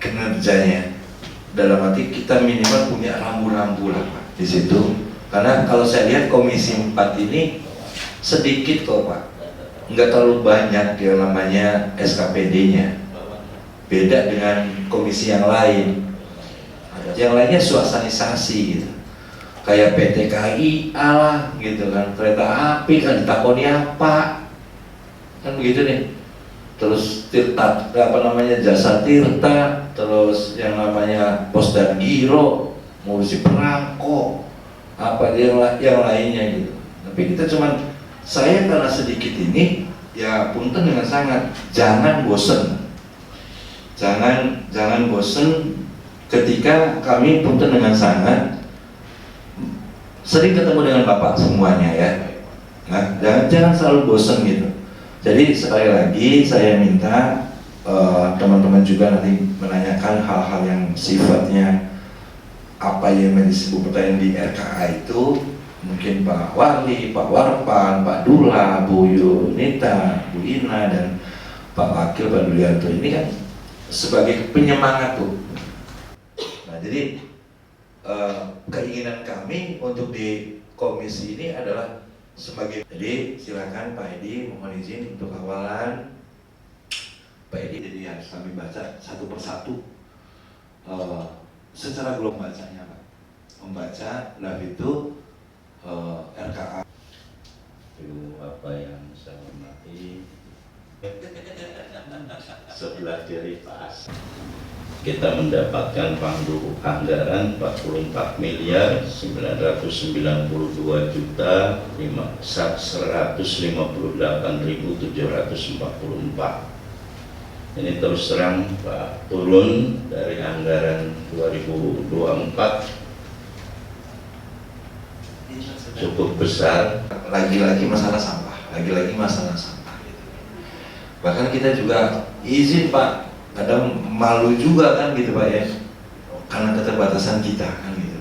kinerjanya. Dalam arti kita minimal punya rambu-rambu lah Pak di situ. Karena kalau saya lihat Komisi 4 ini sedikit kok Pak, nggak terlalu banyak yang namanya SKPD-nya. Beda dengan komisi yang lain. Yang lainnya suasanisasi gitu. Kayak PT KAI lah gitu kan, kereta api kan ditakoni apa, kan begitu nih. Terus tirta, apa namanya, jasa tirta, terus yang namanya pos dan giro, ngurusi perangko, apa yang lainnya gitu. Tapi kita cuman, saya karena sedikit ini, ya punten dengan sangat, jangan bosen, jangan bosen ketika kami punten dengan sangat sering ketemu dengan Bapak semuanya ya. Nah, jangan selalu bosen gitu. Jadi sekali lagi saya minta teman-teman juga nanti menanyakan hal-hal yang sifatnya apa yang disebut pertanyaan di RKA itu, mungkin Pak Wali, Pak Warpan, Pak Dula, Bu Yunita, Bu Ina, dan Pak Wakil, Pak Dulianto ini kan sebagai penyemangat tuh. Nah, jadi keinginan kami untuk di komisi ini adalah sebagai, jadi silakan Pak Edi, mohon izin untuk awalan Pak Edi. Jadi harus kami baca satu persatu secara global bacanya Pak, membaca lalu itu RKA. Apa yang saya hormati sebelah kiri Pak, kita mendapatkan pangdu anggaran 44.992.158.744. Ini terus terang Pak, turun dari anggaran 2024 cukup besar. Lagi-lagi masalah sampah, bahkan kita juga izin Pak, kadang malu juga kan gitu Pak ya, karena keterbatasan kita kan gitu.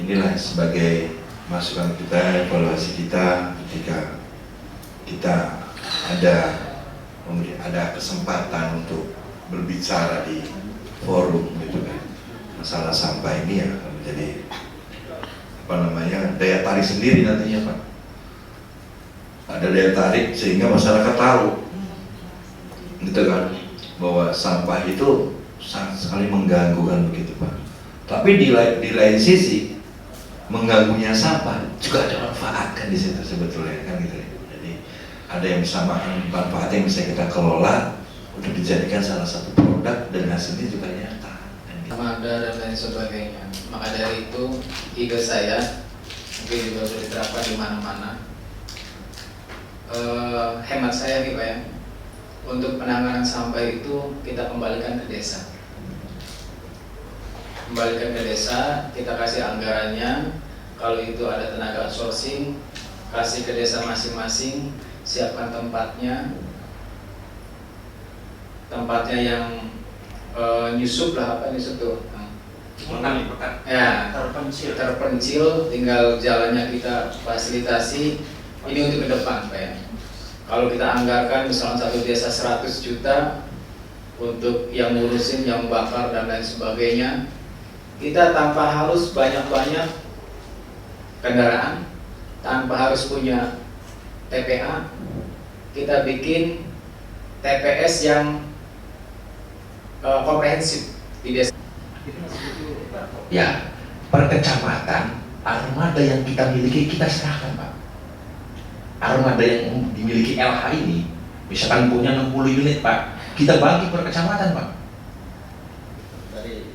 Inilah sebagai masukan kita, evaluasi kita ketika kita ada kesempatan untuk berbicara di forum gitu kan. Masalah sampah ini ya menjadi apa namanya, daya tarik sendiri nantinya Pak. Ada daya tarik sehingga masyarakat tahu gitu kan, bahwa sampah itu sangat sekali mengganggu kan begitu Pak. Tapi di lain sisi mengganggunya sampah juga ada manfaat kan di situ sebetulnya kan gitu ya. Jadi ada yang bisa manfaat yang bisa kita kelola untuk dijadikan salah satu produk dan hasilnya juga nyata kan gitu. Ada dan lain sebagainya. Maka dari itu ide saya mungkin juga sudah diterapkan di mana-mana. Hemat saya nih Pak ya, untuk penanganan sampah itu kita kembalikan ke desa. Kembalikan ke desa, kita kasih anggarannya. Kalau itu ada tenaga outsourcing, kasih ke desa masing-masing, siapkan tempatnya yang nyusup lah, apa nyusup tuh? Pekan. Ya, terpencil, tinggal jalannya kita fasilitasi. Ini untuk ke depan Pak ya. Kalau kita anggarkan misalnya satu desa 100 juta untuk yang ngurusin, yang bakar dan lain sebagainya, kita tanpa harus banyak-banyak kendaraan, tanpa harus punya TPA, kita bikin TPS yang komprehensif di desa. Ya, per kecamatan armada yang kita miliki kita serahkan Pak. Armada yang dimiliki LH ini, misalkan punya 60 unit Pak, kita bagi per kecamatan Pak. Dari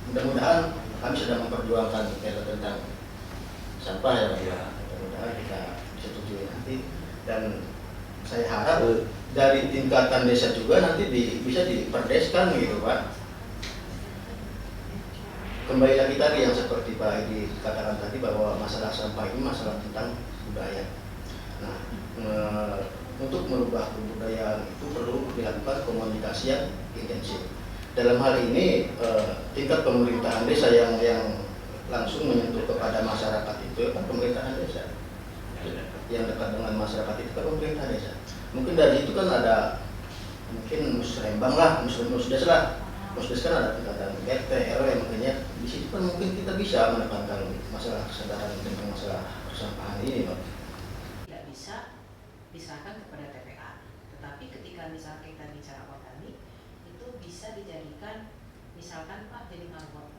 mudah-mudahan kami sedang memperjuangkan tentang sampah ya Pak. Ya. Mudah-mudahan kita setujui nanti, dan saya harap dari tingkatan desa juga nanti bisa diperdeskan gitu Pak. Kembali lagi tadi yang seperti Pak Edi katakan tadi, bahwa masalah sampah ini masalah tentang budaya. Nah, untuk merubah kebudayaan itu perlu dilakukan komunikasi yang intensif. Dalam hal ini tingkat pemerintahan desa yang langsung menyentuh kepada masyarakat itu kan pemerintahan desa. Yang dekat dengan masyarakat itu kan pemerintah desa. Mungkin dari itu kan ada mungkin musrembang lah, musdes lah. Musdes kan ada tingkatan RT, RW, makanya di situ kan mungkin kita bisa menekankan masalah kesadaran tentang masalah persampahan ini, Pak. Tidak bisa diserahkan kepada TPA, tetapi ketika misalnya kita bicara organik itu bisa dijadikan misalkan Pak jadi marbot